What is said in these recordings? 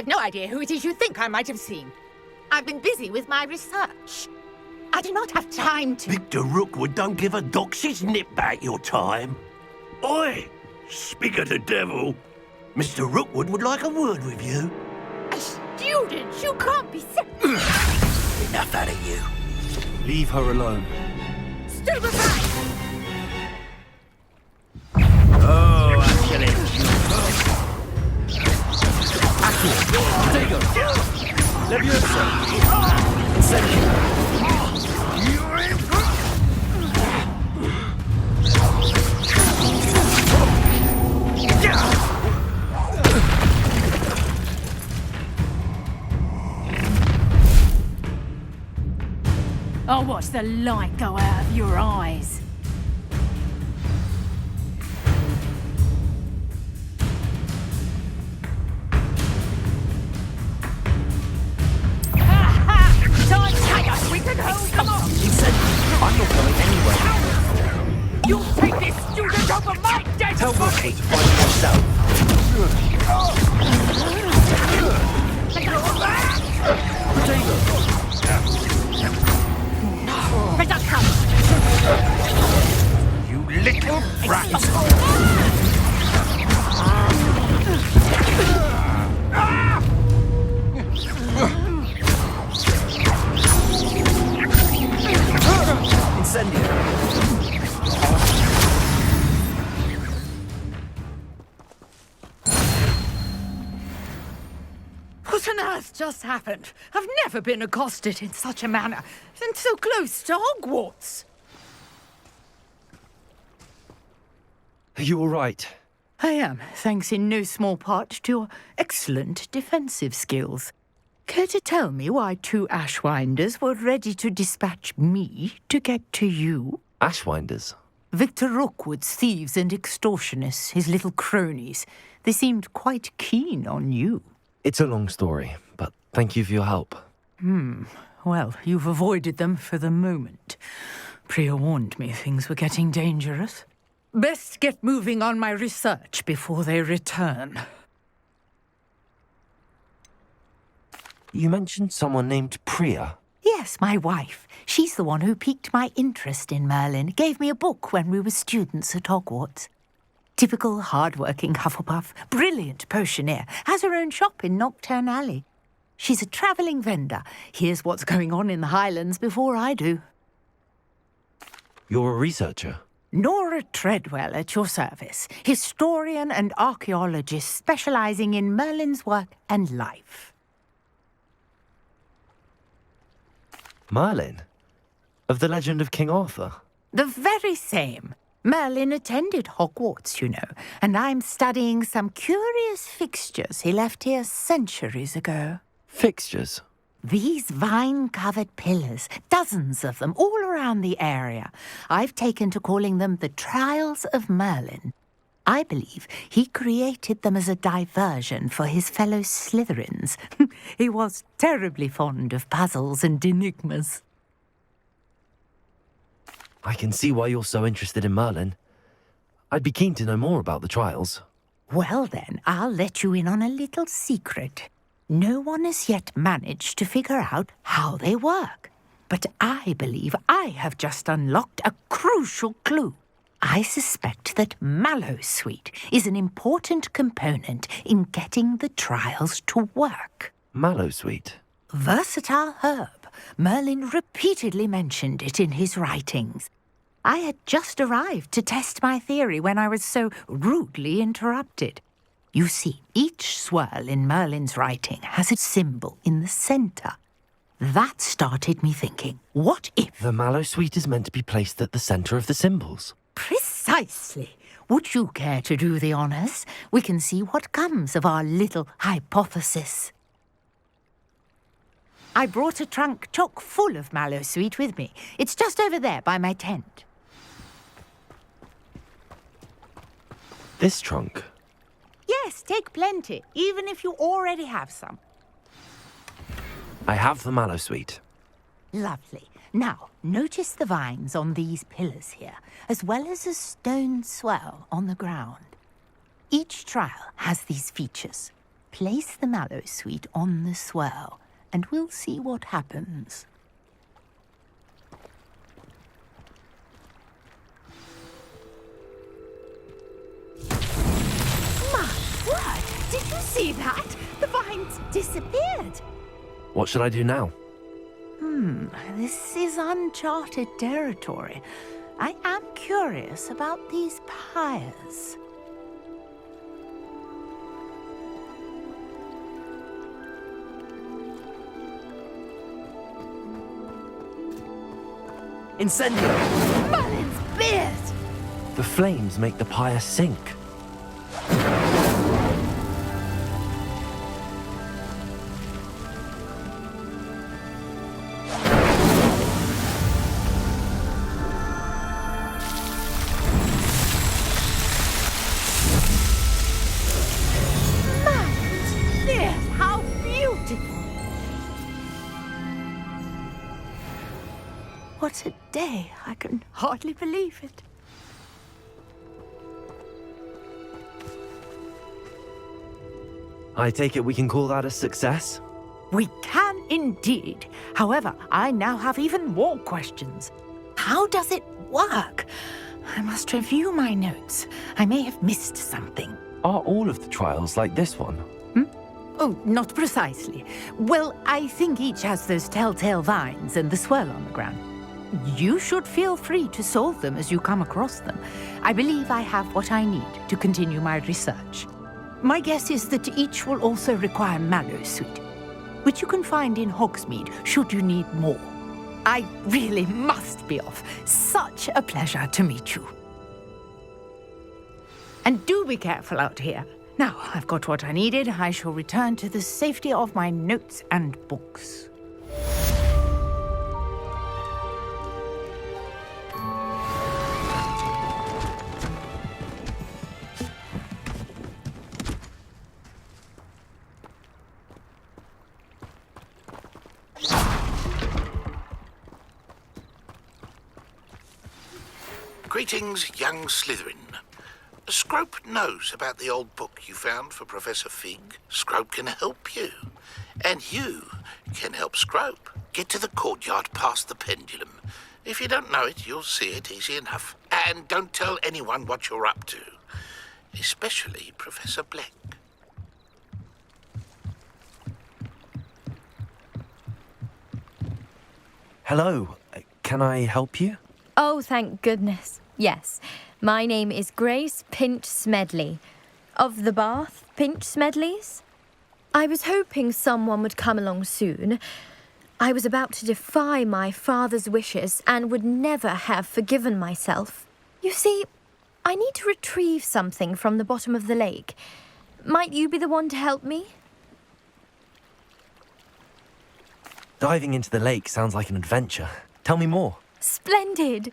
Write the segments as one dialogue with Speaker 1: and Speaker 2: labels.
Speaker 1: I've no idea who it is you think I might have seen. I've been busy with my research. I do not have time to...
Speaker 2: Victor Rookwood don't give a doxy's nip back your time. Oi! Speak of the devil. Mr. Rookwood would like a word with you.
Speaker 1: A student? You can't be so...
Speaker 2: Enough out of you.
Speaker 3: Leave her alone.
Speaker 1: Stupefy!
Speaker 2: Oh, actually.
Speaker 3: Take her. Leviosa. Incendio.
Speaker 4: I'll watch the light go out of your eyes.
Speaker 1: Time chaos! We can hold them off!
Speaker 3: I'm not going anywhere.
Speaker 1: You'll take this student over my dead
Speaker 3: Tell
Speaker 1: body!
Speaker 3: Rookwood to find yourself. Potato.
Speaker 1: Reduction!
Speaker 2: You little brat.
Speaker 3: Incendio.
Speaker 1: What on earth just happened? I've never been accosted in such a manner, and so close to Hogwarts.
Speaker 3: Are you all right?
Speaker 1: I am, thanks in no small part to your excellent defensive skills. Care to tell me why 2 Ashwinders were ready to dispatch me to get to you?
Speaker 3: Ashwinders?
Speaker 1: Victor Rookwood's thieves and extortionists, his little cronies. They seemed quite keen on you.
Speaker 3: It's a long story, but thank you for your help.
Speaker 1: Well, you've avoided them for the moment. Priya warned me things were getting dangerous. Best get moving on my research before they return.
Speaker 3: You mentioned someone named Priya.
Speaker 1: Yes, my wife. She's the one who piqued my interest in Merlin. Gave me a book when we were students at Hogwarts. Typical hard-working Hufflepuff, brilliant potioneer, has her own shop in Knockturn Alley. She's a travelling vendor. Hears what's going on in the Highlands before I do.
Speaker 3: You're a researcher?
Speaker 1: Nora Treadwell at your service, historian and archaeologist specialising in Merlin's work and life.
Speaker 3: Merlin? Of the legend of King Arthur?
Speaker 1: The very same. Merlin attended Hogwarts, you know, and I'm studying some curious fixtures he left here centuries ago.
Speaker 3: Fixtures?
Speaker 1: These vine-covered pillars, dozens of them, all around the area. I've taken to calling them the Trials of Merlin. I believe he created them as a diversion for his fellow Slytherins. He was terribly fond of puzzles and enigmas.
Speaker 3: I can see why you're so interested in Merlin. I'd be keen to know more about the trials.
Speaker 1: Well then, I'll let you in on a little secret. No one has yet managed to figure out how they work. But I believe I have just unlocked a crucial clue. I suspect that Mallowsweet is an important component in getting the trials to work.
Speaker 3: Mallowsweet?
Speaker 1: Versatile herb. Merlin repeatedly mentioned it in his writings. I had just arrived to test my theory when I was so rudely interrupted. You see, each swirl in Merlin's writing has a symbol in the centre. That started me thinking, what if...
Speaker 3: The Mallowsweet is meant to be placed at the centre of the symbols.
Speaker 1: Precisely. Would you care to do the honours? We can see what comes of our little hypothesis. I brought a trunk chock full of Mallowsweet with me. It's just over there by my tent.
Speaker 3: This trunk?
Speaker 1: Yes, take plenty, even if you already have some.
Speaker 3: I have the Mallowsweet.
Speaker 1: Lovely. Now, notice the vines on these pillars here, as well as a stone swell on the ground. Each trial has these features. Place the mallow sweet on the swirl, and we'll see what happens. My word! Did you see that? The vines disappeared.
Speaker 3: What should I do now?
Speaker 1: This is uncharted territory. I am curious about these pyres.
Speaker 3: Incendio!
Speaker 1: Merlin's beard!
Speaker 3: The flames make the pyre sink.
Speaker 1: Merlin's beard! How beautiful! What a day! I can hardly believe it.
Speaker 3: I take it we can call that a success?
Speaker 1: We can indeed. However, I now have even more questions. How does it work? I must review my notes. I may have missed something.
Speaker 3: Are all of the trials like this one?
Speaker 1: Oh, not precisely. Well, I think each has those telltale vines and the swirl on the ground. You should feel free to solve them as you come across them. I believe I have what I need to continue my research. My guess is that each will also require mallow sweet, which you can find in Hogsmeade should you need more. I really must be off. Such a pleasure to meet you. And do be careful out here. Now, I've got what I needed. I shall return to the safety of my notes and books.
Speaker 5: Greetings, young Slytherin. Scrope knows about the old book you found for Professor Fig. Scrope can help you. And you can help Scrope. Get to the courtyard past the pendulum. If you don't know it, you'll see it easy enough. And don't tell anyone what you're up to. Especially Professor Black.
Speaker 3: Hello, can I help you?
Speaker 6: Oh, thank goodness. Yes, my name is Grace Pinch Smedley, of the Bath Pinch Smedleys. I was hoping someone would come along soon. I was about to defy my father's wishes and would never have forgiven myself. You see, I need to retrieve something from the bottom of the lake. Might you be the one to help me?
Speaker 3: Diving into the lake sounds like an adventure. Tell me more.
Speaker 6: Splendid!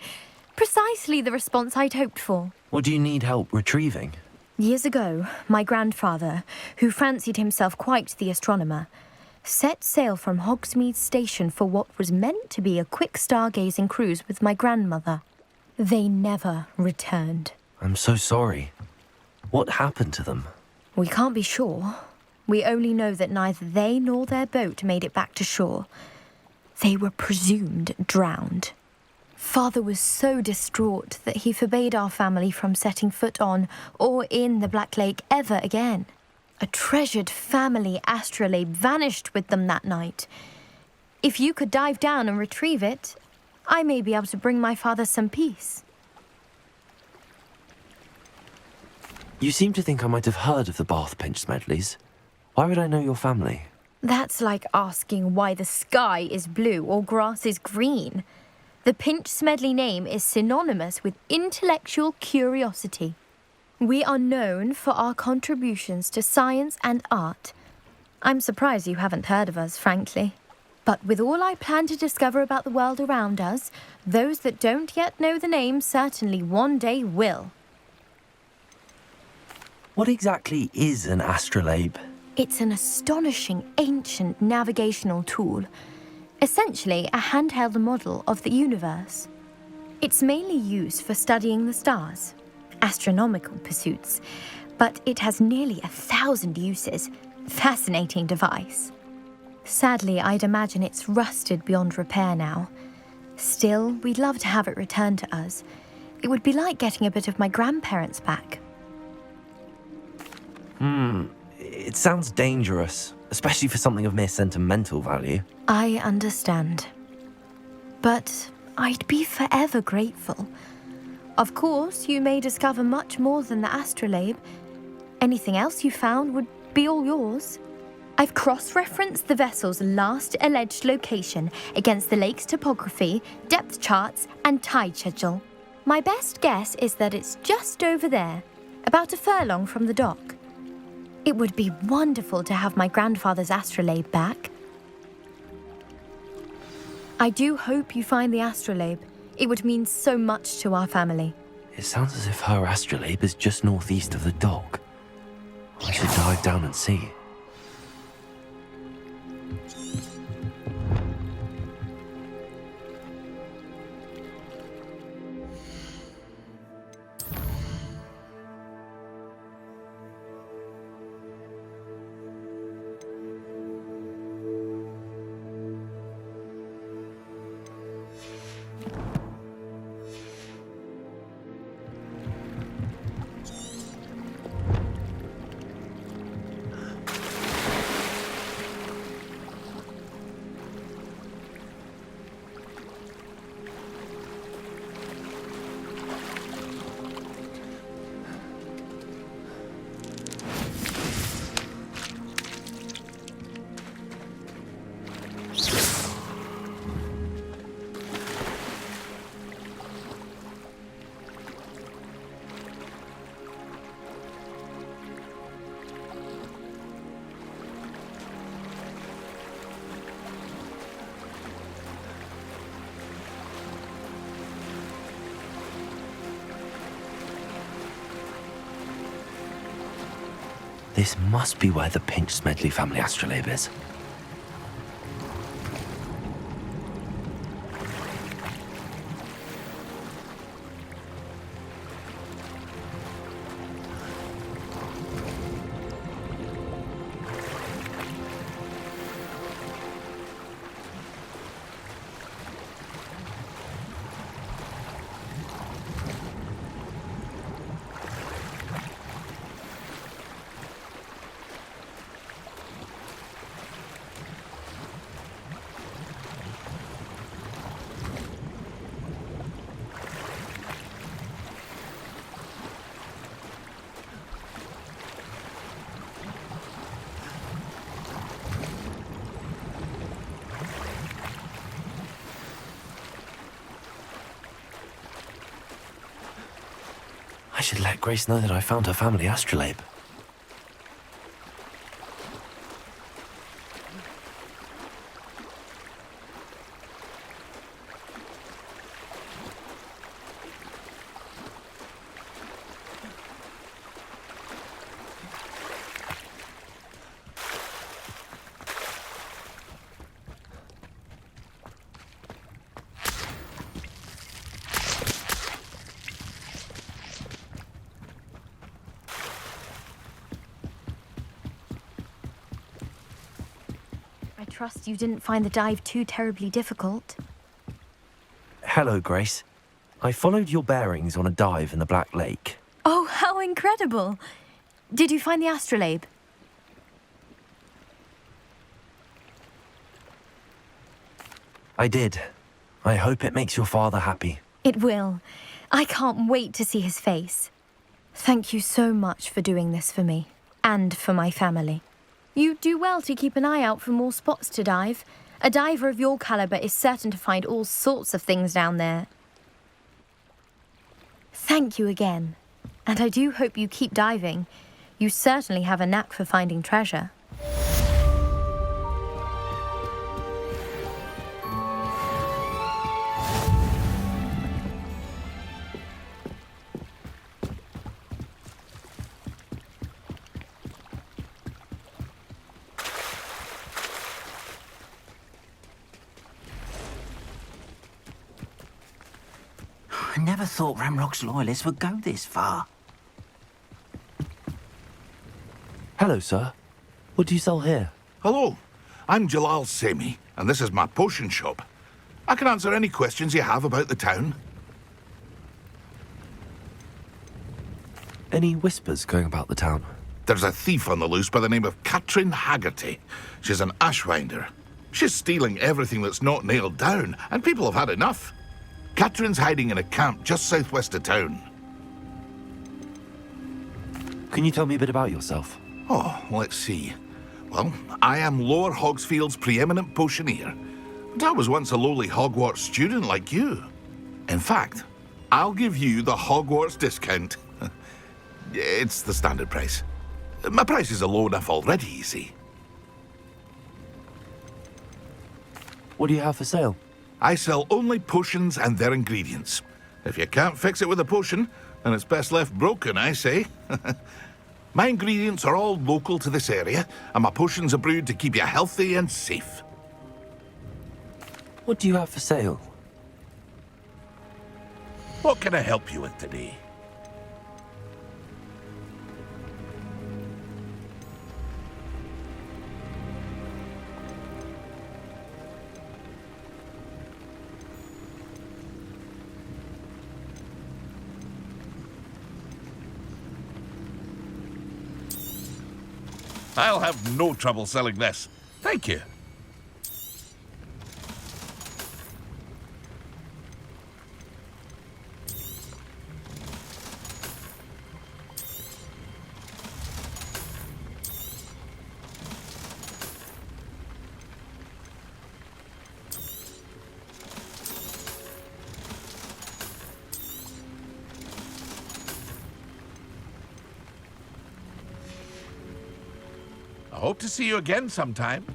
Speaker 6: Precisely the response I'd hoped for.
Speaker 3: What do you need help retrieving?
Speaker 6: Years ago, my grandfather, who fancied himself quite the astronomer, set sail from Hogsmeade Station for what was meant to be a quick stargazing cruise with my grandmother. They never returned.
Speaker 3: I'm so sorry. What happened to them?
Speaker 6: We can't be sure. We only know that neither they nor their boat made it back to shore. They were presumed drowned. Father was so distraught that he forbade our family from setting foot on or in the Black Lake ever again. A treasured family astrolabe vanished with them that night. If you could dive down and retrieve it, I may be able to bring my father some peace.
Speaker 3: You seem to think I might have heard of the Bath Pinch Smedleys. Why would I know your family?
Speaker 6: That's like asking why the sky is blue or grass is green. The Pinch Smedley name is synonymous with intellectual curiosity. We are known for our contributions to science and art. I'm surprised you haven't heard of us, frankly. But with all I plan to discover about the world around us, those that don't yet know the name certainly one day will.
Speaker 3: What exactly is an astrolabe?
Speaker 6: It's an astonishing ancient navigational tool. Essentially a handheld model of the universe. It's mainly used for studying the stars, astronomical pursuits, but it has nearly 1,000 uses, Fascinating device. Sadly, I'd imagine it's rusted beyond repair now. Still, we'd love to have it returned to us. It would be like getting a bit of my grandparents back.
Speaker 3: It sounds dangerous, especially for something of mere sentimental value.
Speaker 6: I understand. But I'd be forever grateful. Of course, you may discover much more than the astrolabe. Anything else you found would be all yours. I've cross-referenced the vessel's last alleged location against the lake's topography, depth charts, and tide schedule. My best guess is that it's just over there, about a furlong from the dock. It would be wonderful to have my grandfather's astrolabe back. I do hope you find the astrolabe. It would mean so much to our family.
Speaker 3: It sounds as if her astrolabe is just northeast of the dock. I should dive down and see. This must be where the Pinch Smedley family astrolabe is. I should let Grace know that I found her family astrolabe.
Speaker 6: I trust you didn't find the dive too terribly difficult.
Speaker 3: Hello, Grace. I followed your bearings on a dive in the Black Lake.
Speaker 6: Oh, how incredible! Did you find the astrolabe?
Speaker 3: I did. I hope it makes your father happy.
Speaker 6: It will. I can't wait to see his face. Thank you so much for doing this for me, and for my family. You do well to keep an eye out for more spots to dive. A diver of your caliber is certain to find all sorts of things down there. Thank you again. And I do hope you keep diving. You certainly have a knack for finding treasure.
Speaker 2: I never thought Ramrock's loyalists would go this far.
Speaker 3: Hello, sir. What do you sell here?
Speaker 5: Hello, I'm Jalal Semi, and this is my potion shop. I can answer any questions you have about the town.
Speaker 3: Any whispers going about the town?
Speaker 5: There's a thief on the loose by the name of Katrin Haggerty. She's an ashwinder. She's stealing everything that's not nailed down, and people have had enough. Katrin's hiding in a camp just southwest of town.
Speaker 3: Can you tell me a bit about yourself?
Speaker 5: Oh, let's see. Well, I am Lower Hogsfield's preeminent potioneer, but I was once a lowly Hogwarts student like you. In fact, I'll give you the Hogwarts discount. It's the standard price. My prices are low enough already, you see.
Speaker 3: What do you have for sale?
Speaker 5: I sell only potions and their ingredients. If you can't fix it with a potion, then it's best left broken, I say. My ingredients are all local to this area, and my potions are brewed to keep you healthy and safe.
Speaker 3: What do you have for sale?
Speaker 5: What can I help you with today?
Speaker 7: I'll have no trouble selling this. Thank you. I hope to see you again sometime.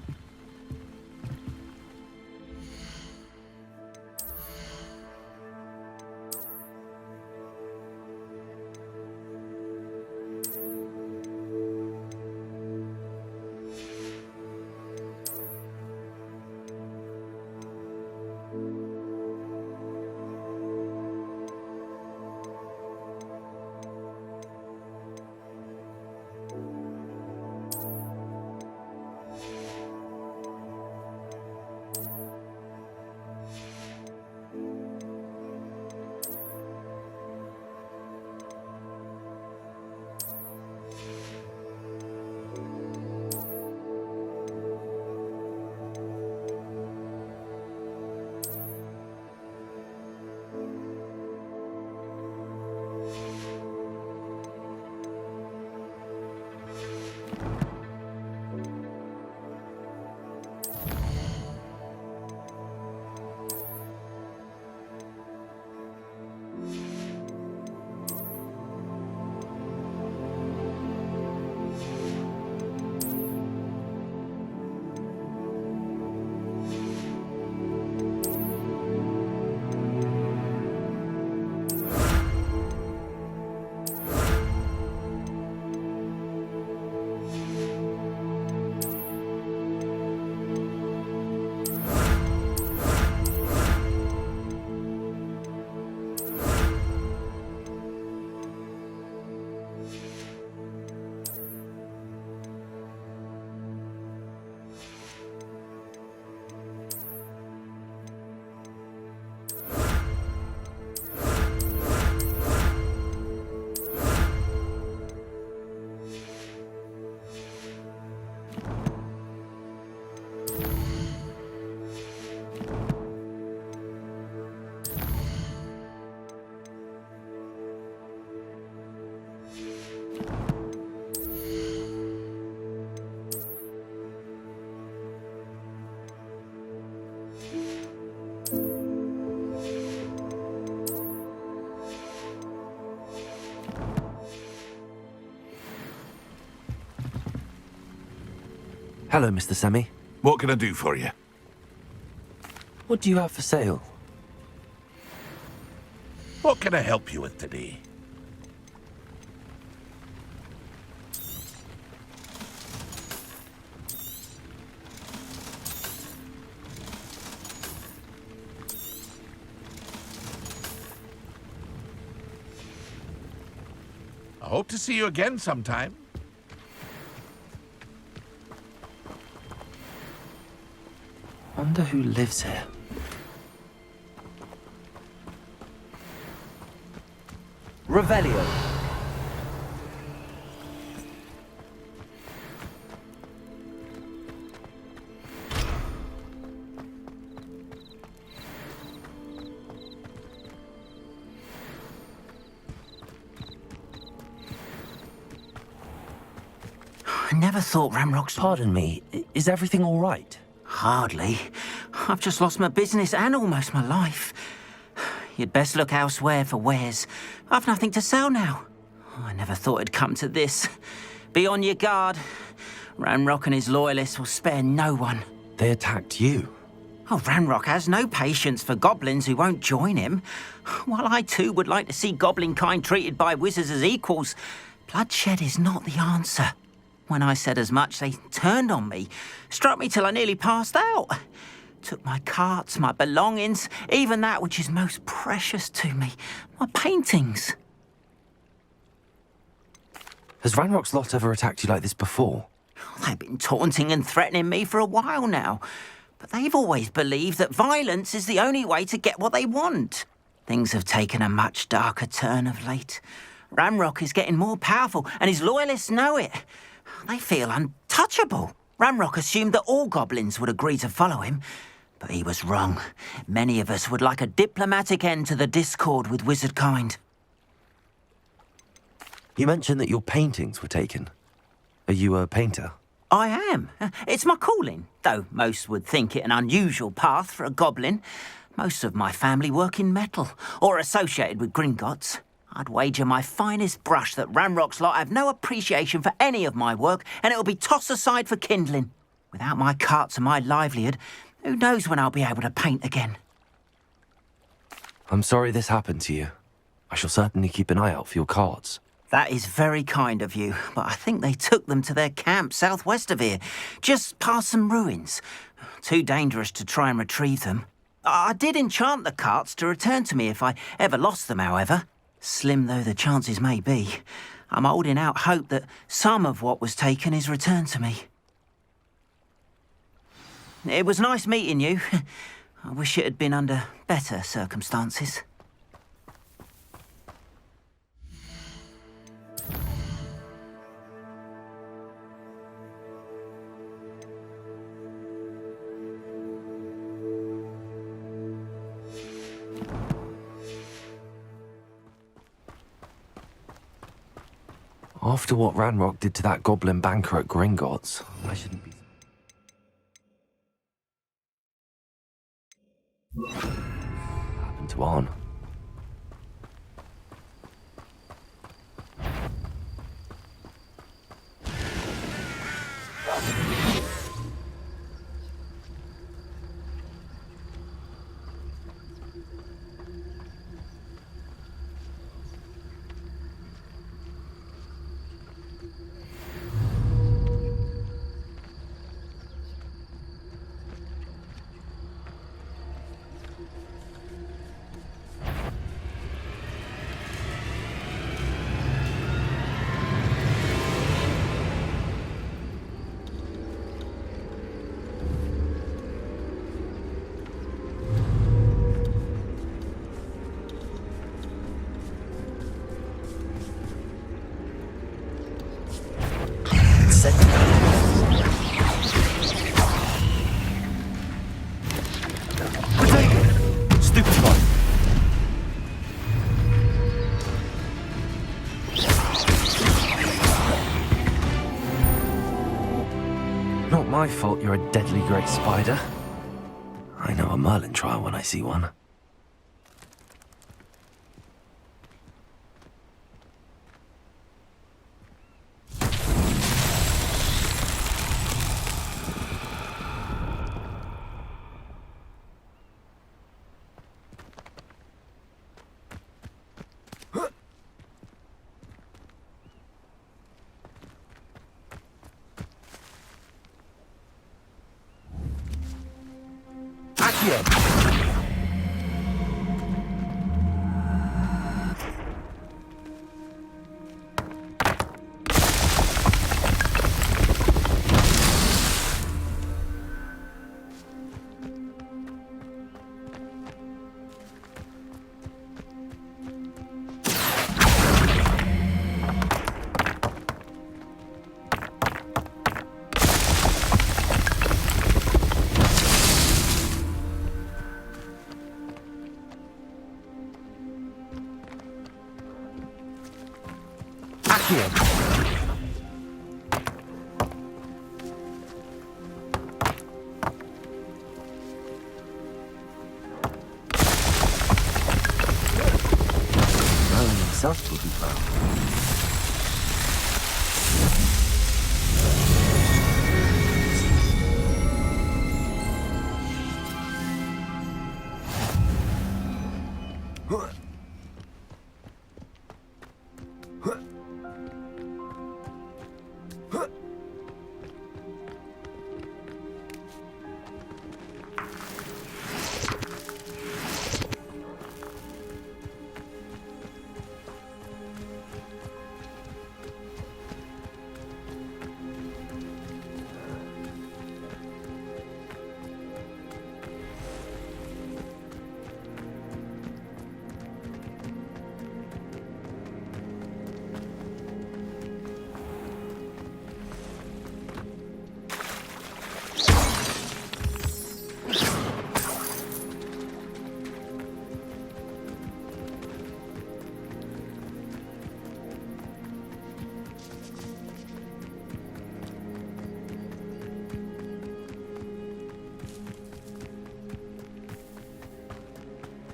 Speaker 3: Hello, Mr. Semi.
Speaker 5: What can I do for you?
Speaker 3: What do you have for sale?
Speaker 7: What can I help you with today? I hope to see you again sometime.
Speaker 3: Wonder who lives here. Revelio.
Speaker 8: I never thought Ramrock's...
Speaker 3: Pardon me, is everything all right?
Speaker 8: Hardly. I've just lost my business and almost my life. You'd best look elsewhere for wares. I've nothing to sell now. I never thought it'd come to this. Be on your guard. Ramrock and his loyalists will spare no one.
Speaker 3: They attacked you.
Speaker 8: Oh, Ramrock has no patience for goblins who won't join him. While I too would like to see goblin kind treated by wizards as equals, bloodshed is not the answer. When I said as much, they turned on me, struck me till I nearly passed out. Took my carts, my belongings, even that which is most precious to me, my paintings.
Speaker 3: Has Ranrock's lot ever attacked you like this before?
Speaker 8: They've been taunting and threatening me for a while now, but they've always believed that violence is the only way to get what they want. Things have taken a much darker turn of late. Ramrock is getting more powerful, and his loyalists know it. They feel untouchable. Ramrock assumed that all goblins would agree to follow him, but he was wrong. Many of us would like a diplomatic end to the discord with wizard kind.
Speaker 3: You mentioned that your paintings were taken. Are you a painter?
Speaker 8: I am. It's my calling, though most would think it an unusual path for a goblin. Most of my family work in metal, or associated with Gringotts. I'd wager my finest brush that Ramrock's lot have no appreciation for any of my work, and it'll be tossed aside for kindling. Without my carts and my livelihood, who knows when I'll be able to paint again?
Speaker 3: I'm sorry this happened to you. I shall certainly keep an eye out for your cards.
Speaker 8: That is very kind of you, but I think they took them to their camp southwest of here, just past some ruins. Too dangerous to try and retrieve them. I did enchant the carts to return to me if I ever lost them, however. Slim though the chances may be, I'm holding out hope that some of what was taken is returned to me. It was nice meeting you. I wish it had been under better circumstances.
Speaker 3: After what Ranrock did to that goblin banker at Gringotts, I shouldn't be... Happened to Arn. Not my fault you're a deadly great spider. I know a Merlin trial when I see one. Merlin himself will be found.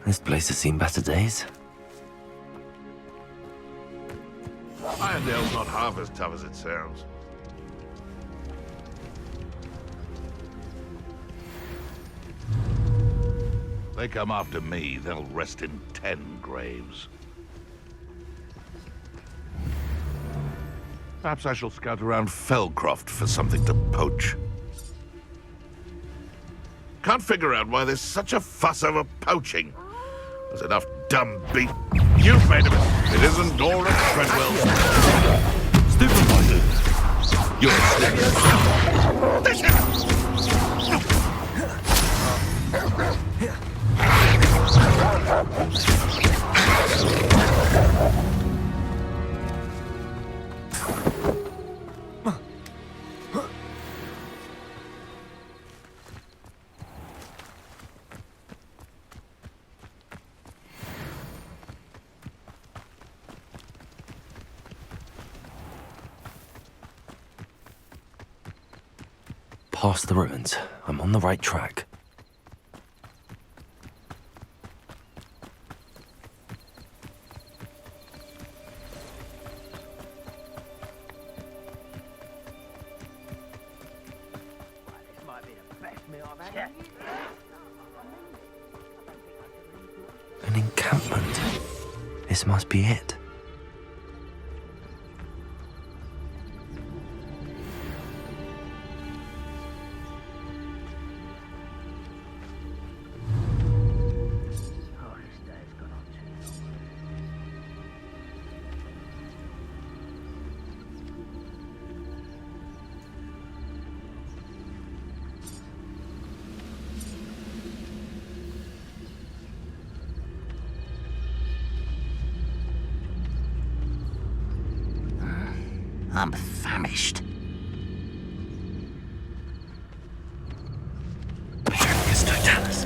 Speaker 3: This place has seen better days.
Speaker 7: Irondale's not half as tough as it sounds. They come after me, they'll rest in 10 graves. Perhaps I shall scout around Felcroft for something to poach. Can't figure out why there's such a fuss over poaching. There's enough dumb beat. You've made of it. It isn't Dora Treadwell.
Speaker 3: Stupid.
Speaker 7: You're a snake.
Speaker 3: Past the ruins. I'm on the right track. An encampment. This must be it.
Speaker 8: I'm famished.
Speaker 3: Yes, Totalis.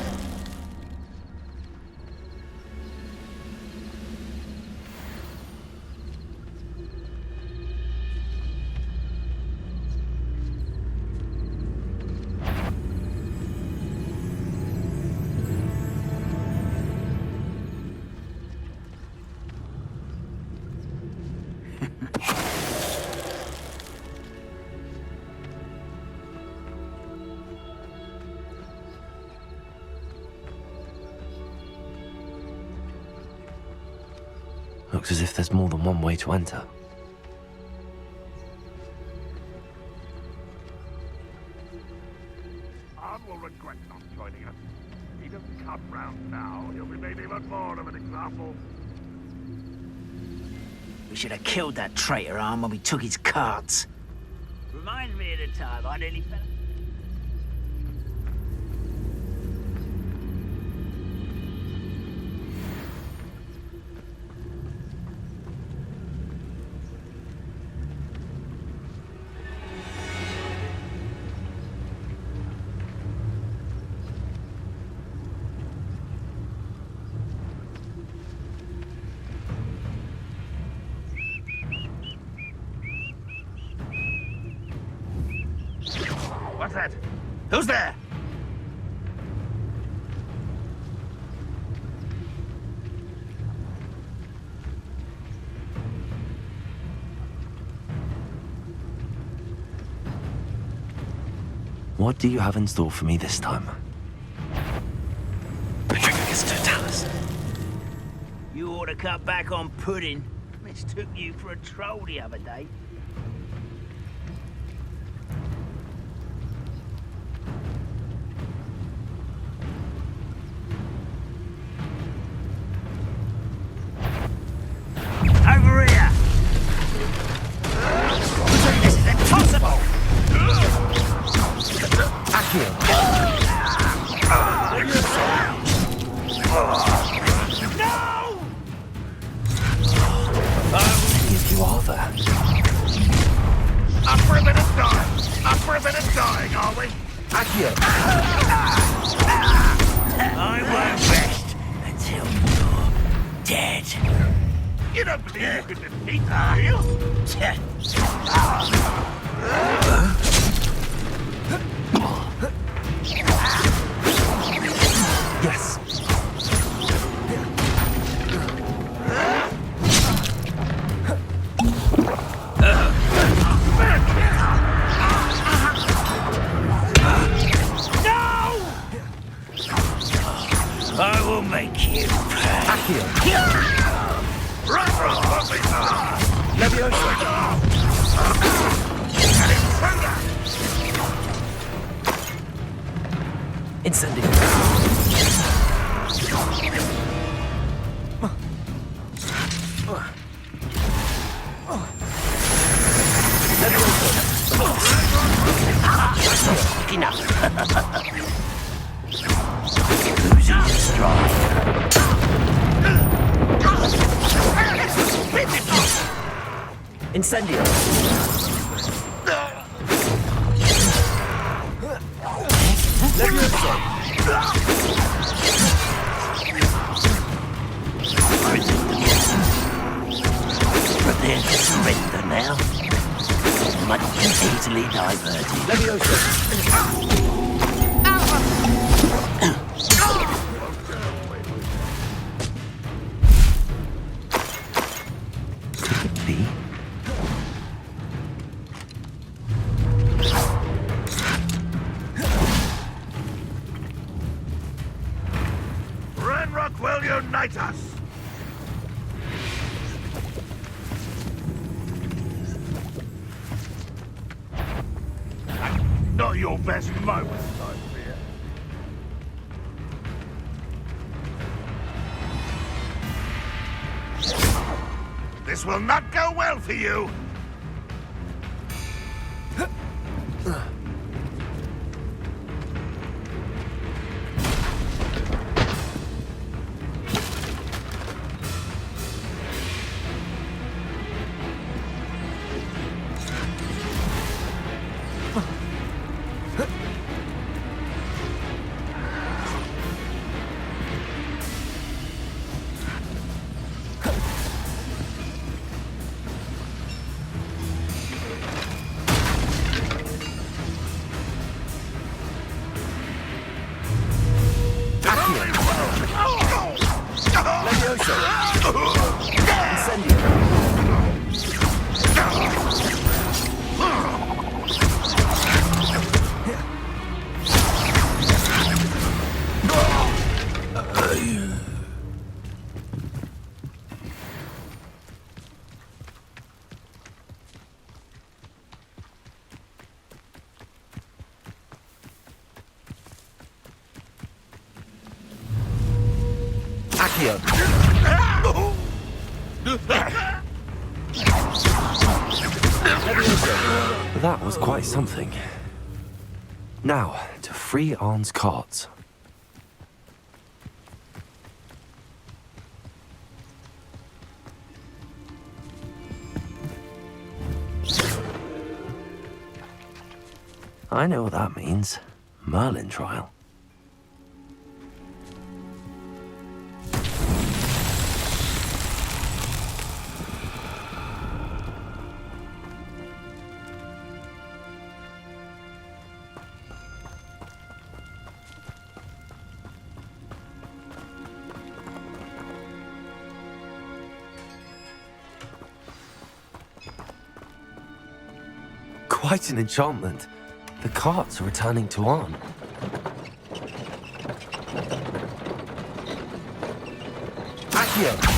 Speaker 3: Looks as if there's more than one way to enter.
Speaker 7: Arn will regret not joining us. If he doesn't come round now, he'll be made even more of an example.
Speaker 8: We should have killed that traitor Arm when we took his cards. Reminds me of the time I nearly fell.
Speaker 2: Who's there?
Speaker 3: What do you have in store for me this time?
Speaker 9: You ought to cut back on pudding. Mistook you for a troll the other day. Over here! This is impossible!
Speaker 3: If you are there.
Speaker 7: Up for a bit of dying. Up for a bit of dying, are we?
Speaker 9: I won't rest until you're dead.
Speaker 7: You don't believe you can defeat the real?
Speaker 3: Yes.
Speaker 9: I will make you pay.
Speaker 3: Incendio.
Speaker 8: Enough. Losing your stride.
Speaker 3: Incendio.
Speaker 8: Prepare to surrender now. Much easily diverted.
Speaker 3: Could it be?
Speaker 7: Ranrock will unite us! Not your best moment, I fear. This will not go well for you!
Speaker 3: That was quite something. Now, to free Arn's cards. I know what that means. Merlin trial. quite an enchantment. The carts are returning to Arn. Accio!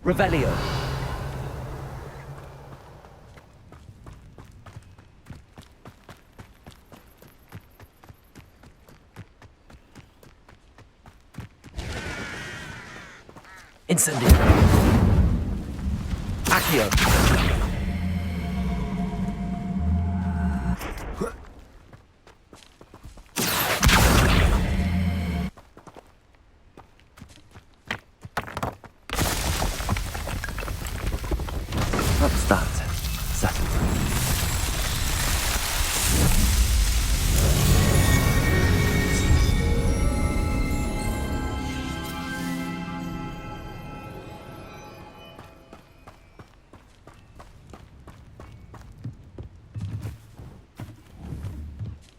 Speaker 3: Revelio. Incendio. Accio. What's that? Settled.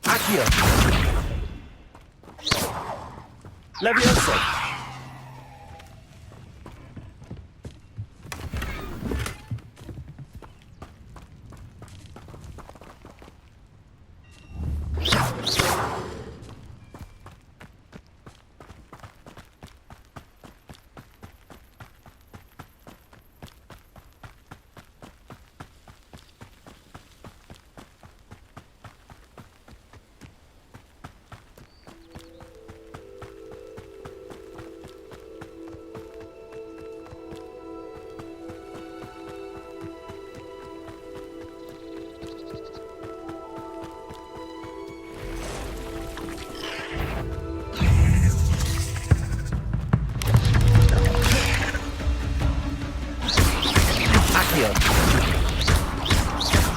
Speaker 3: Accio. Levioso.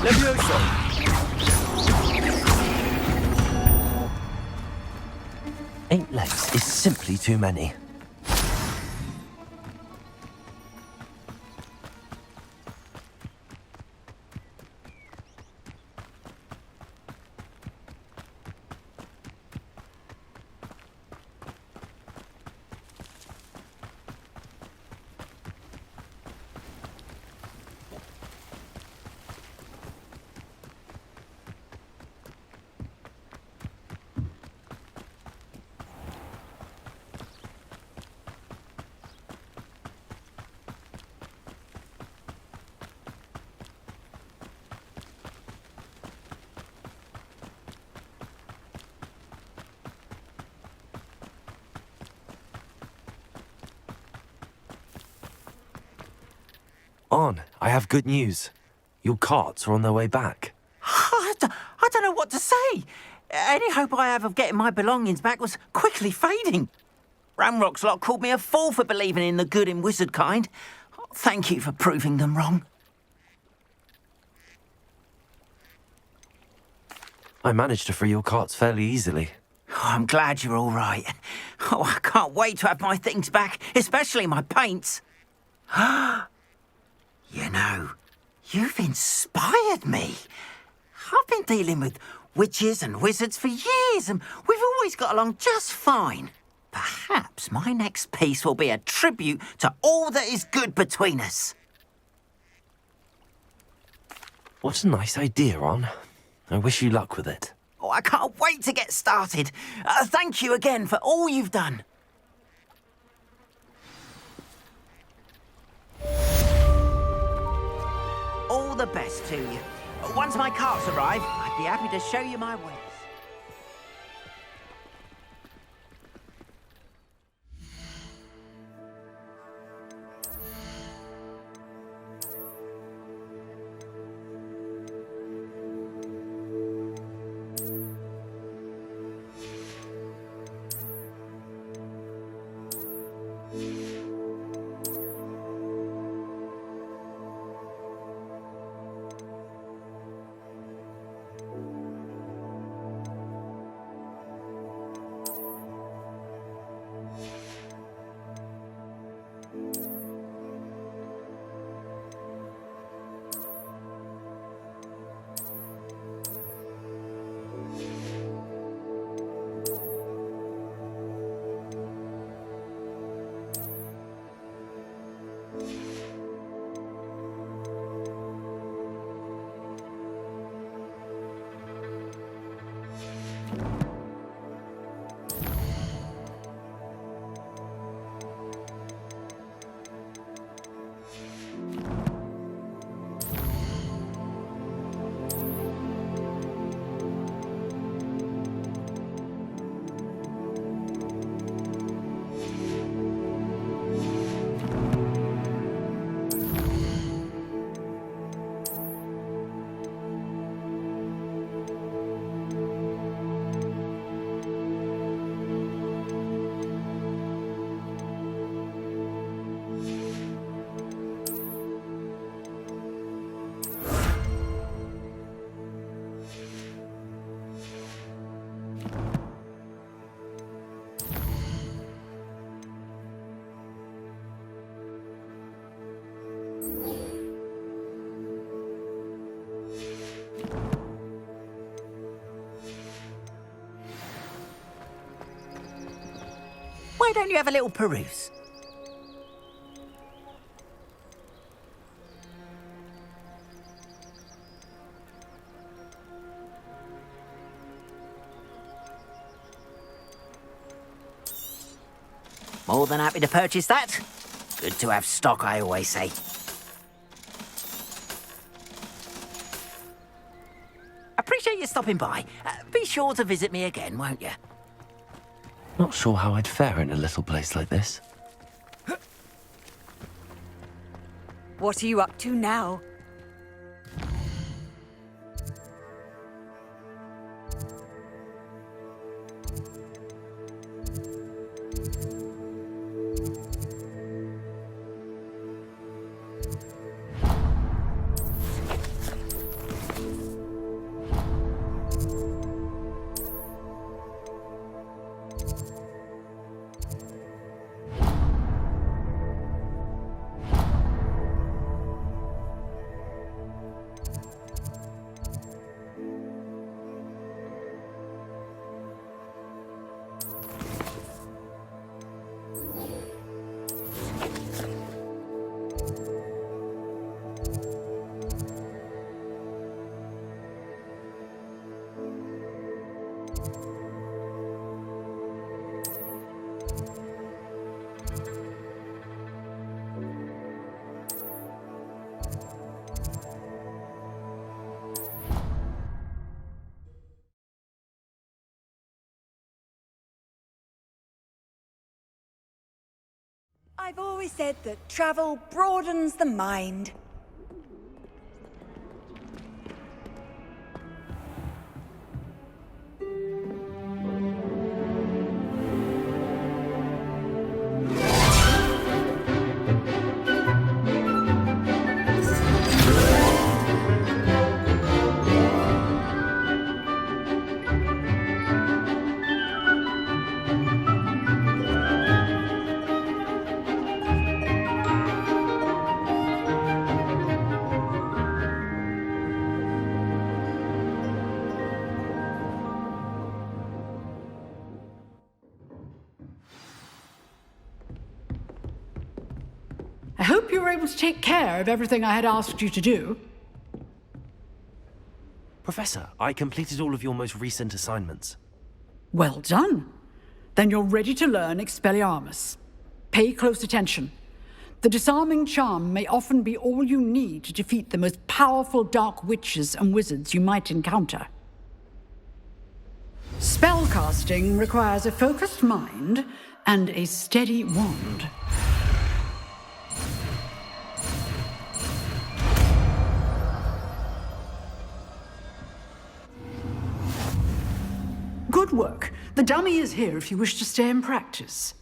Speaker 3: Levioso. Eight legs is simply too many. On, I have good news. Your carts are on their way back.
Speaker 8: I don't know what to say. Any hope I have of getting my belongings back was quickly fading. Ramrock's lot called me a fool for believing in the good in wizard kind. Thank you for proving them wrong.
Speaker 3: I managed to free your carts fairly easily.
Speaker 8: Oh, I'm glad you're all right. Oh, I can't wait to have my things back, especially my paints. You know, you've inspired me. I've been dealing with witches and wizards for years, and we've always got along just fine. Perhaps my next piece will be a tribute to all that is good between us.
Speaker 3: What a nice idea, Ron. I wish you luck with it.
Speaker 8: Oh, I can't wait to get started. Thank you again for all you've done. All the best to you. Once my carts arrive, I'd be happy to show you my wares. Why don't you have a little peruse? More than happy to purchase that. Good to have stock, I always say. Appreciate you stopping by. Be sure to visit me again, won't you?
Speaker 3: Not sure how I'd fare in a little place like this.
Speaker 4: What are you up to now?
Speaker 10: I've always said that travel broadens the mind.
Speaker 11: I hope you were able to take care of everything I had asked you to do.
Speaker 3: Professor, I completed all of your most recent assignments.
Speaker 11: Well done. Then you're ready to learn Expelliarmus. Pay close attention. The disarming charm may often be all you need to defeat the most powerful dark witches and wizards you might encounter. Spellcasting requires a focused mind and a steady wand. Good work. The dummy is here if you wish to stay and practice.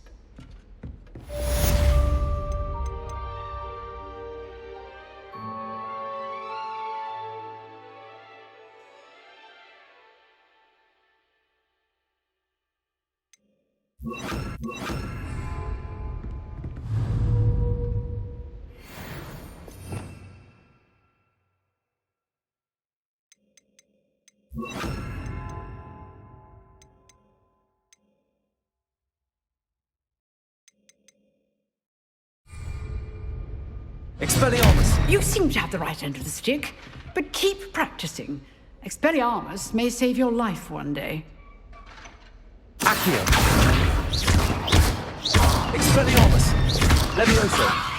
Speaker 3: Expelliarmus!
Speaker 11: You seem to have the right end of the stick, but keep practicing. Expelliarmus may save your life one day.
Speaker 3: Accio! Expelliarmus! Levioso!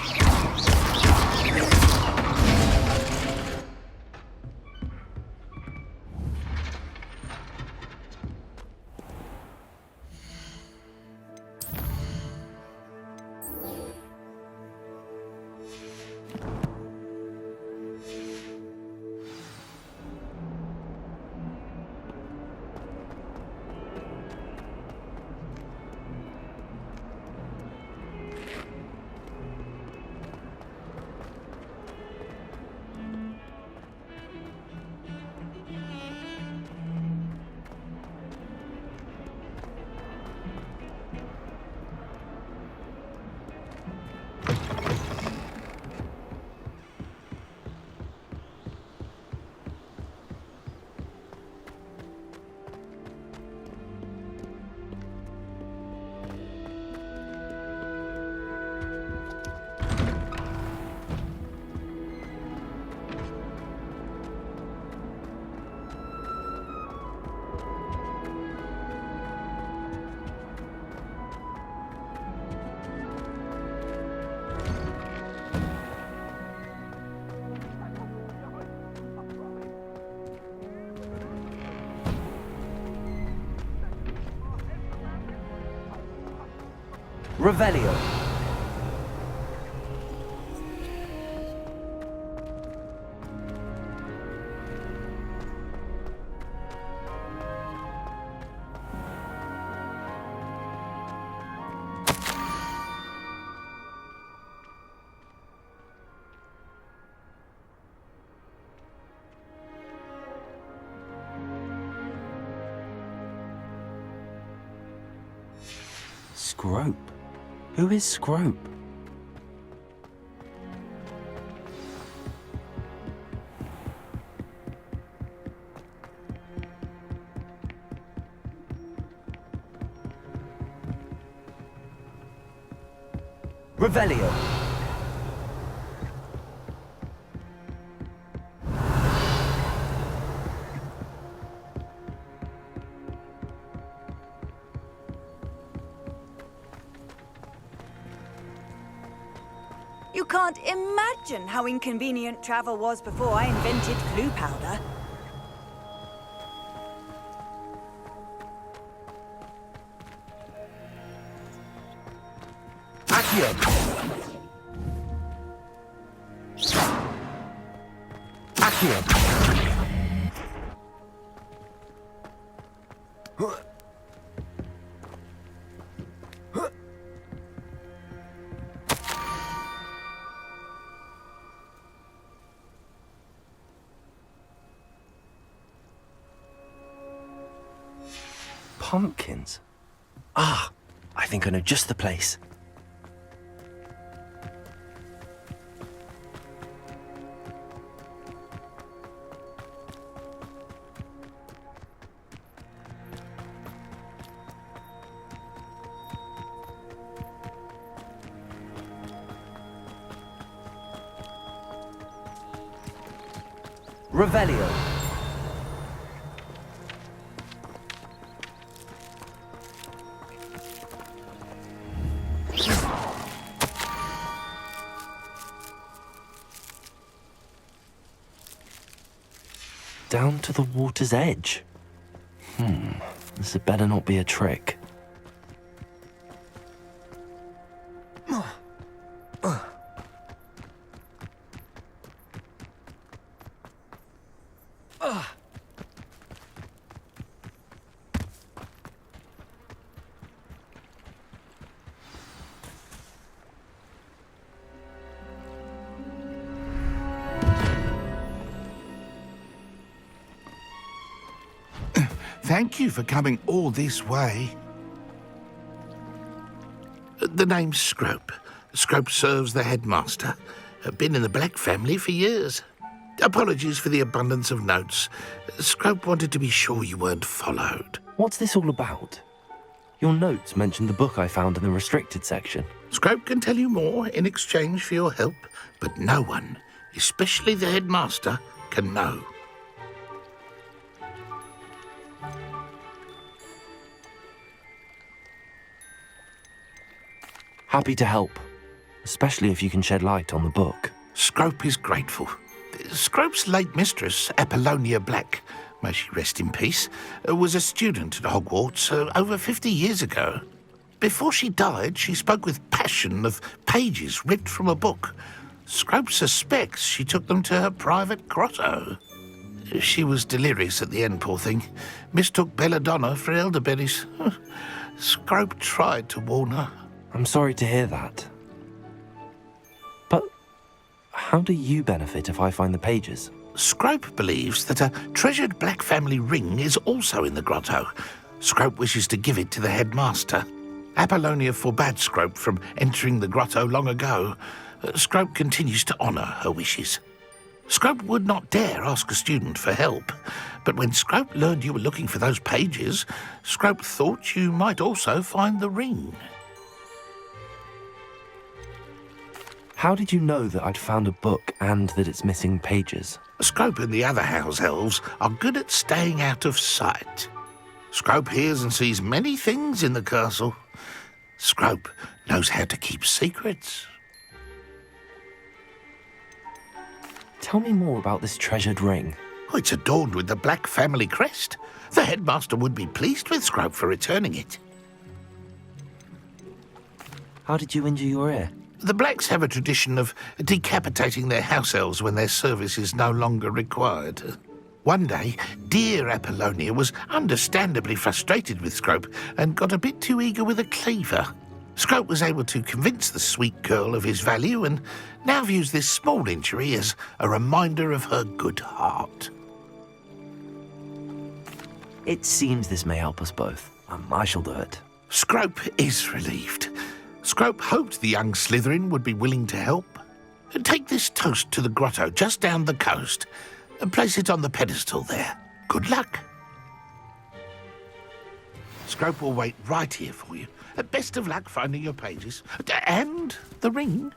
Speaker 3: Revelio. Scrope? Who is Scrope? Revelio.
Speaker 10: You can't imagine how inconvenient travel was before I invented glue powder.
Speaker 3: Accio. Accio. Pumpkins? Ah, I think I know just the place. Revelio. Down to the water's edge. This had better not be a trick.
Speaker 5: Thank you for coming all this way. The name's Scrope. Scrope serves the headmaster. Been in the Black family for years. Apologies for the abundance of notes. Scrope wanted to be sure you weren't followed.
Speaker 3: What's this all about? Your notes mentioned the book I found in the restricted section.
Speaker 5: Scrope can tell you more in exchange for your help, but no one, especially the headmaster, can know.
Speaker 3: Happy to help, especially if you can shed light on the book.
Speaker 5: Scrope is grateful. Scrope's late mistress, Apollonia Black, may she rest in peace, was a student at Hogwarts over 50 years ago. Before she died, she spoke with passion of pages ripped from a book. Scrope suspects she took them to her private grotto. She was delirious at the end, poor thing. Mistook belladonna for elderberries. Scrope tried to warn her.
Speaker 3: I'm sorry to hear that. But how do you benefit if I find the pages?
Speaker 5: Scrope believes that a treasured Black family ring is also in the grotto. Scrope wishes to give it to the headmaster. Apollonia forbade Scrope from entering the grotto long ago. Scrope continues to honour her wishes. Scrope would not dare ask a student for help, but when Scrope learned you were looking for those pages, Scrope thought you might also find the ring.
Speaker 3: How did you know that I'd found a book and that it's missing pages?
Speaker 5: Scrope and the other house elves are good at staying out of sight. Scrope hears and sees many things in the castle. Scrope knows how to keep secrets.
Speaker 3: Tell me more about this treasured ring.
Speaker 5: Oh, it's adorned with the Black family crest. The headmaster would be pleased with Scrope for returning it.
Speaker 3: How did you injure your ear?
Speaker 5: The Blacks have a tradition of decapitating their house elves when their service is no longer required. One day, dear Apollonia was understandably frustrated with Scrope and got a bit too eager with a cleaver. Scrope was able to convince the sweet girl of his value and now views this small injury as a reminder of her good heart.
Speaker 3: It seems this may help us both. I shall do it.
Speaker 5: Scrope is relieved. Scrope hoped the young Slytherin would be willing to help. Take this toast to the grotto just down the coast and place it on the pedestal there. Good luck. Scrope will wait right here for you. Best of luck finding your pages. And the ring.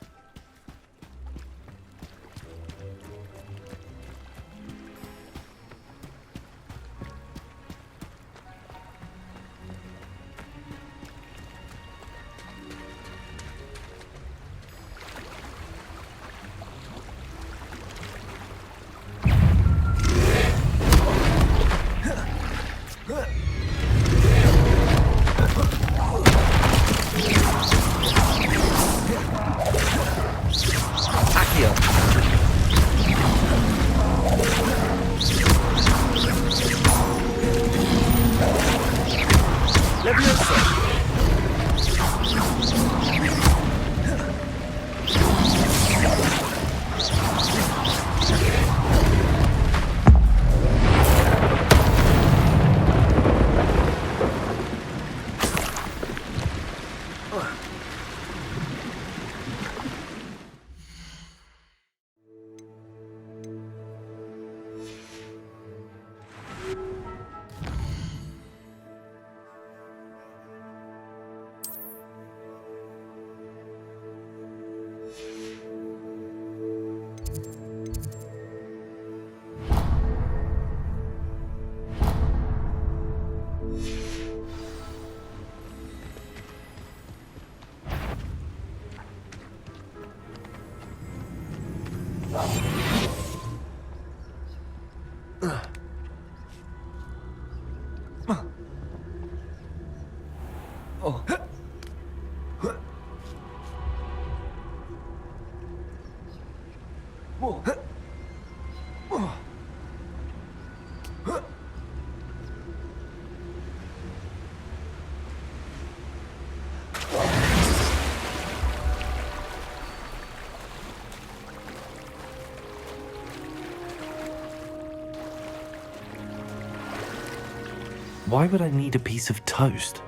Speaker 3: Why would I need a piece of toast?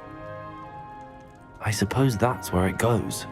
Speaker 3: I suppose that's where it goes.